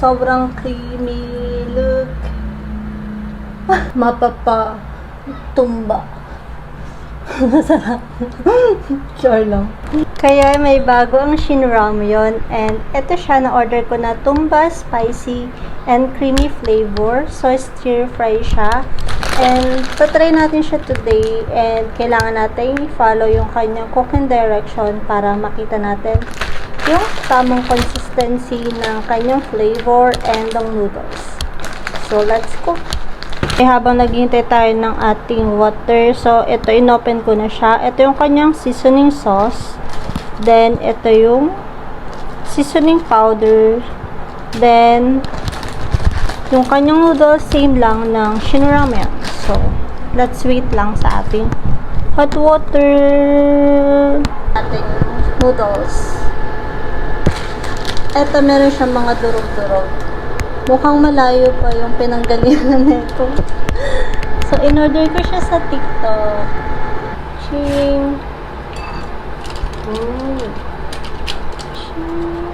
Sobrang creamy. Look. Mapapatumba. Masarap. Sure lang. Kaya may bago ang Shin Ramyun. And ito siya, na-order ko na tumba, spicy, and creamy flavor. So, stir fry siya. And, tatry natin siya today. And, kailangan natin i-follow yung kanyang cooking direction para makita natin yung tamang consistency ng kanyang flavor and ng noodles. So, let's cook. Habang naghihintay tayo ng ating water, so, ito, inopen ko na siya. Ito yung kanyang seasoning sauce. Then, ito yung seasoning powder. Then, yung kanyang noodles, same lang ng Shin Ramyun. So, let's wait lang sa ating hot water. Ating noodles. Ito, meron siyang mga durog-durog. Mukhang malayo pa yung pinanggalingan nito. So, in-order ko siya sa TikTok. Ching. Ooh. Ching.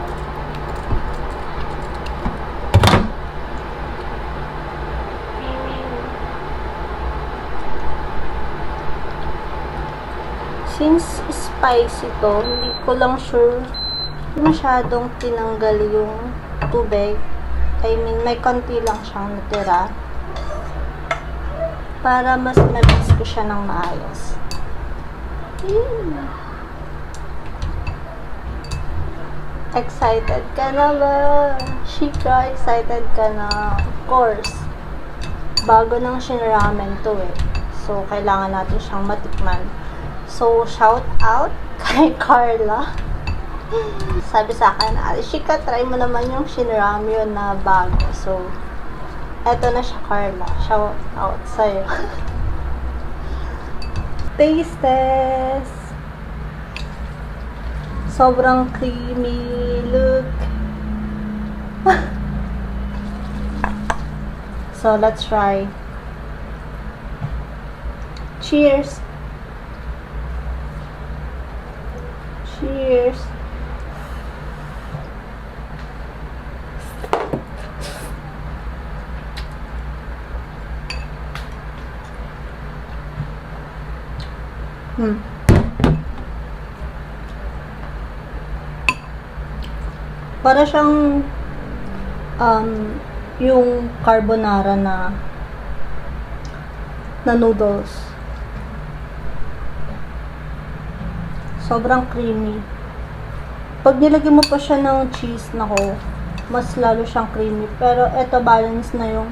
Since spicy to, hindi ko lang sure masyadong tinanggal yung tubig. I mean, may konti lang siyang natira para mas na-mix ko siya ng maayos. Excited ka na ba? Shika, excited ka na. Of course, bago ng Shin Ramen to eh. So, kailangan natin siyang matikman. So, shout out kay Carla. Sabi sa akin, Shika, try mo naman yung Shin Ramyun na bago. So, eto na siya, Carla. Shout out sa'yo. Taste test! Sobrang creamy. Look. So, let's try. Cheers! Cheers! Para siyang yung carbonara na noodles. Sobrang creamy. Pag nilagyan mo pa siya ng cheese, nako, mas lalo siyang creamy. Pero eto, balance na yung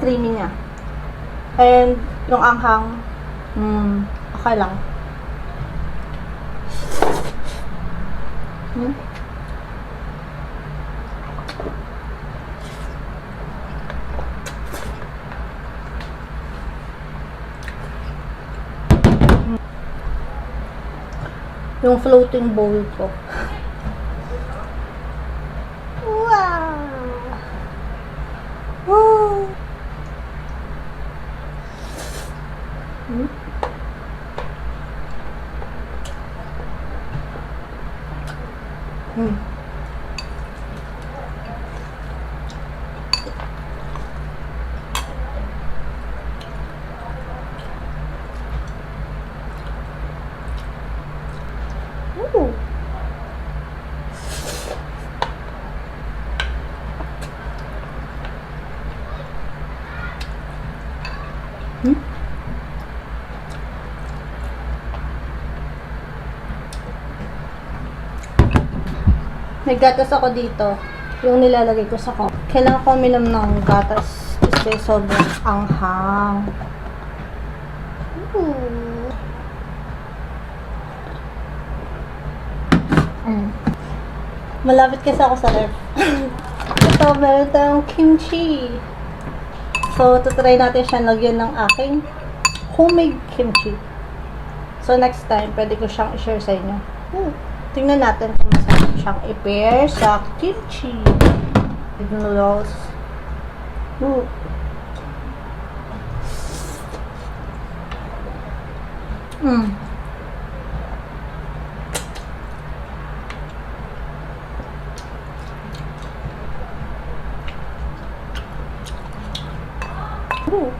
creamy niya. And yung anghang, okay lang. Yung floating bowl ko. Wow! Woo! Ooh. May gatas ako dito. Yung nilalagay ko sa cup. Kailangan ko uminom ng gatas kasi sobrang anghang. Malapit kasi ako sa ref. Ito, meron tayong kimchi. So, tutry natin siya lagyan ng aking homemade kimchi. So, next time, pwede ko siyang i-share sa inyo. Tingnan natin kung masarap siyang i-pair sa kimchi. Noodles. Ooh.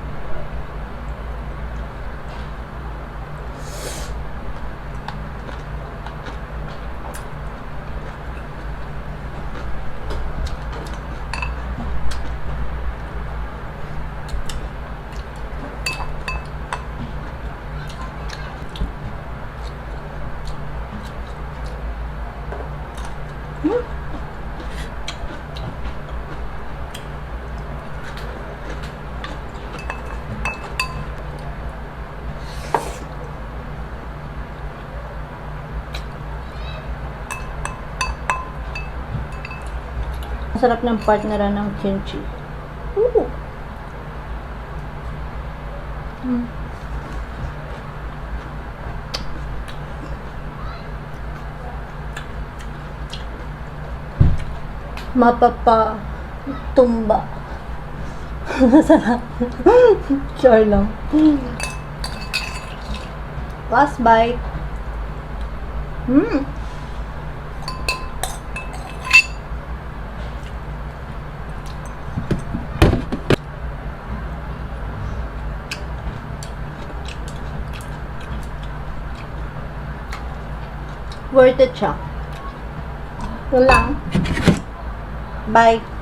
Masarap ng partneran ng kimchi. Ooh. Tumba. Masarap. Sure lang. Last bite. Worth it siya. Yun lang. Bye.